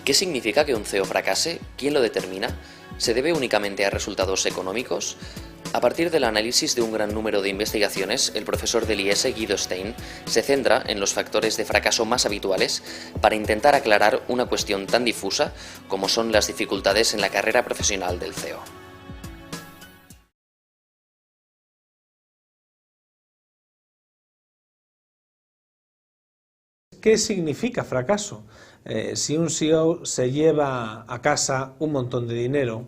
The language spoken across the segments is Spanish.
¿Qué significa que un CEO fracase? ¿Quién lo determina? ¿Se debe únicamente a resultados económicos? A partir del análisis de un gran número de investigaciones, el profesor del IES, Guido Stein, se centra en los factores de fracaso más habituales para intentar aclarar una cuestión tan difusa como son las dificultades en la carrera profesional del CEO. ¿Qué significa fracaso? Si un CEO se lleva a casa un montón de dinero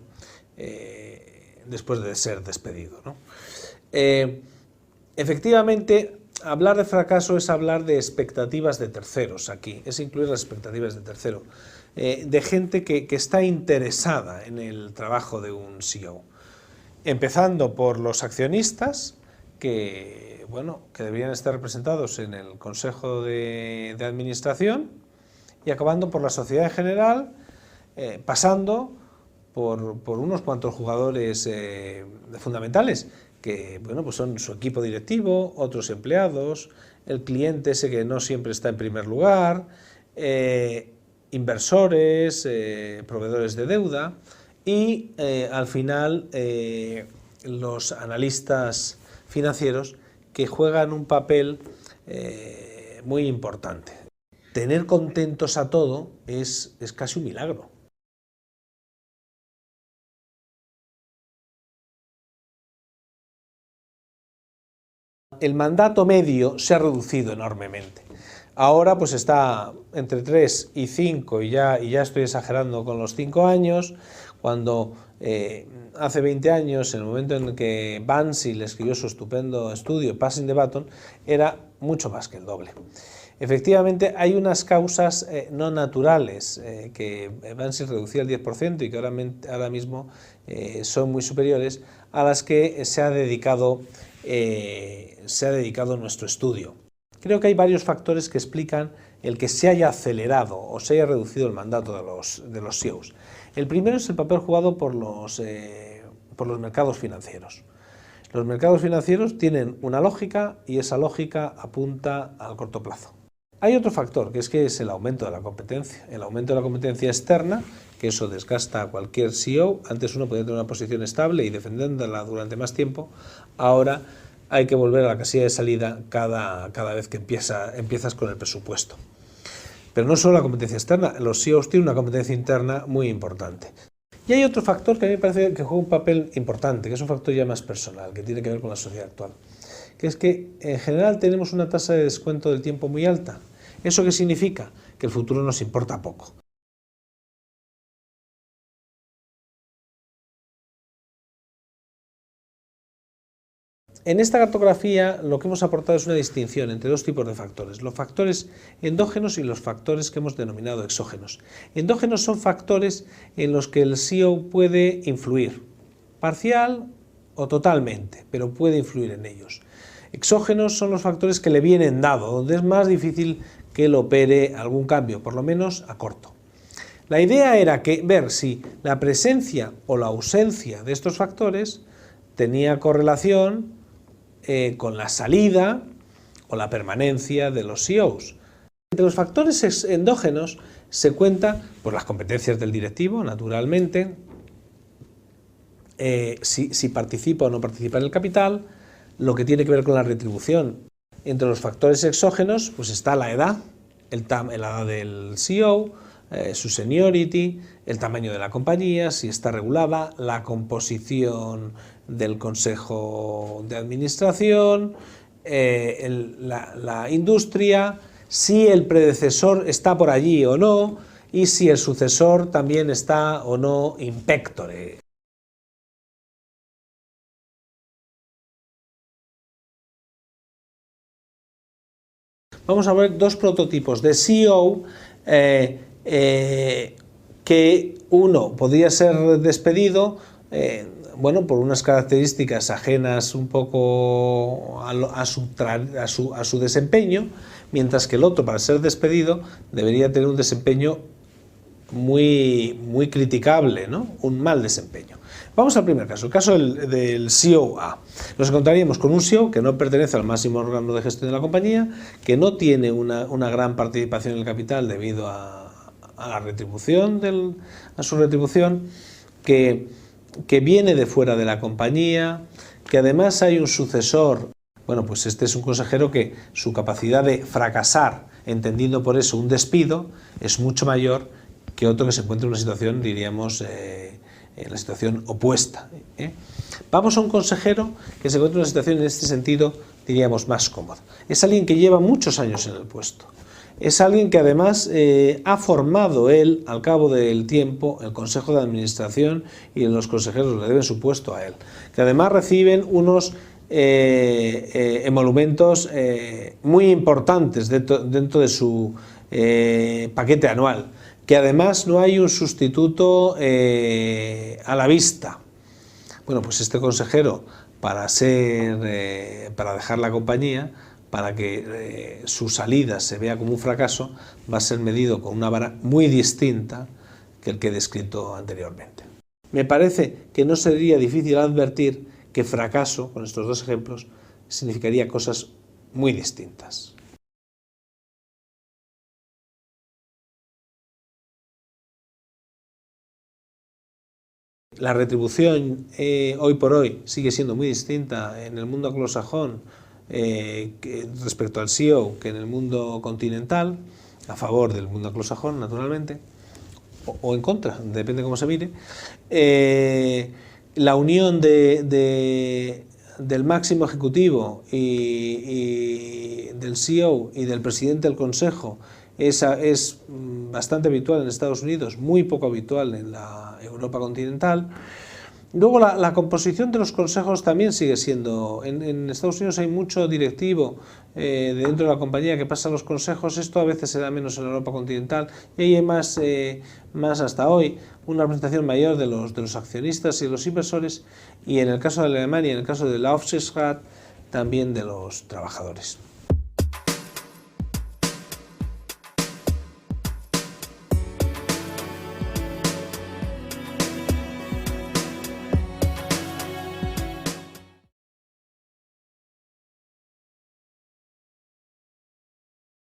después de ser despedido, ¿no? Efectivamente, hablar de fracaso es hablar de expectativas de terceros aquí, es incluir las expectativas de tercero, de gente que está interesada en el trabajo de un CEO. Empezando por los accionistas, que deberían estar representados en el Consejo de Administración, y acabando por la sociedad en general, pasando por unos cuantos jugadores fundamentales, que pues son su equipo directivo, otros empleados, el cliente ese que no siempre está en primer lugar, inversores, proveedores de deuda, y al final los analistas financieros, que juegan un papel muy importante. Tener contentos a todo es casi un milagro. El mandato medio se ha reducido enormemente. Ahora pues está entre 3 y 5, y ya estoy exagerando con los 5 años, cuando hace 20 años, en el momento en que Bansi escribió su estupendo estudio Passing the Baton, era mucho más que el doble. Efectivamente, hay unas causas no naturales que Bansi reducía al 10% y que ahora mismo son muy superiores, a las que se ha dedicado nuestro estudio. Creo que hay varios factores que explican el que se haya acelerado o se haya reducido el mandato de los CEOs. El primero es el papel jugado por los mercados financieros. Los mercados financieros tienen una lógica, y esa lógica apunta al corto plazo. Hay otro factor, que es el aumento de la competencia. El aumento de la competencia externa, que eso desgasta a cualquier CEO. Antes uno podía tener una posición estable y defenderla durante más tiempo. Ahora hay que volver a la casilla de salida cada vez que empiezas con el presupuesto. Pero no solo la competencia externa, los CEOs tienen una competencia interna muy importante. Y hay otro factor que a mí me parece que juega un papel importante, que es un factor ya más personal, que tiene que ver con la sociedad actual, que es que en general tenemos una tasa de descuento del tiempo muy alta. ¿Eso qué significa? Que el futuro nos importa poco. En esta cartografía lo que hemos aportado es una distinción entre dos tipos de factores, los factores endógenos y los factores que hemos denominado exógenos. Endógenos son factores en los que el CEO puede influir, parcial o totalmente, pero puede influir en ellos. Exógenos son los factores que le vienen dados, donde es más difícil que él opere algún cambio, por lo menos a corto. La idea era ver si la presencia o la ausencia de estos factores tenía correlación con la salida o la permanencia de los CEOs. Entre los factores endógenos se cuenta pues, las competencias del directivo, naturalmente, si participa o no participa en el capital, lo que tiene que ver con la retribución. Entre los factores exógenos pues está la edad, la edad del CEO, su seniority, el tamaño de la compañía, si está regulada, la composición del consejo de administración, la industria, si el predecesor está por allí o no, y si el sucesor también está o no in pectore. Vamos a ver dos prototipos de CEO que uno podría ser despedido por unas características ajenas un poco a su desempeño, mientras que el otro, para ser despedido, debería tener un desempeño muy criticable, ¿no? Un mal desempeño. Vamos al primer caso, el caso del CEO A. Nos encontraríamos con un CEO que no pertenece al máximo órgano de gestión de la compañía, que no tiene una gran participación en el capital debido a la retribución, a su retribución, que viene de fuera de la compañía, que además hay un sucesor. Bueno, pues este es un consejero que su capacidad de fracasar, entendiendo por eso un despido, es mucho mayor que otro que se encuentra en una situación, diríamos, en la situación opuesta. Vamos a un consejero que se encuentra en una situación en este sentido, diríamos, más cómoda. Es alguien que lleva muchos años en el puesto. Es alguien que además ha formado él, al cabo del tiempo, el Consejo de Administración, y los consejeros le deben su puesto a él. Que además reciben unos emolumentos muy importantes dentro de su paquete anual. Que además no hay un sustituto a la vista. Bueno, pues este consejero, para dejar la compañía, para que su salida se vea como un fracaso, va a ser medido con una vara muy distinta que el que he descrito anteriormente. Me parece que no sería difícil advertir que fracaso, con estos dos ejemplos, significaría cosas muy distintas. La retribución hoy por hoy sigue siendo muy distinta en el mundo anglosajón respecto al CEO que en el mundo continental, a favor del mundo anglosajón, naturalmente, o en contra, depende cómo se mire. La unión del máximo ejecutivo y del CEO y del presidente del Consejo es bastante habitual en Estados Unidos, muy poco habitual en la Europa continental. Luego la composición de los consejos también sigue siendo, en Estados Unidos hay mucho directivo dentro de la compañía que pasa a los consejos. Esto a veces se da menos en la Europa continental, y ahí hay más hasta hoy una representación mayor de los accionistas y los inversores, y en el caso de Alemania, en el caso de la Aufsichtsrat, también de los trabajadores.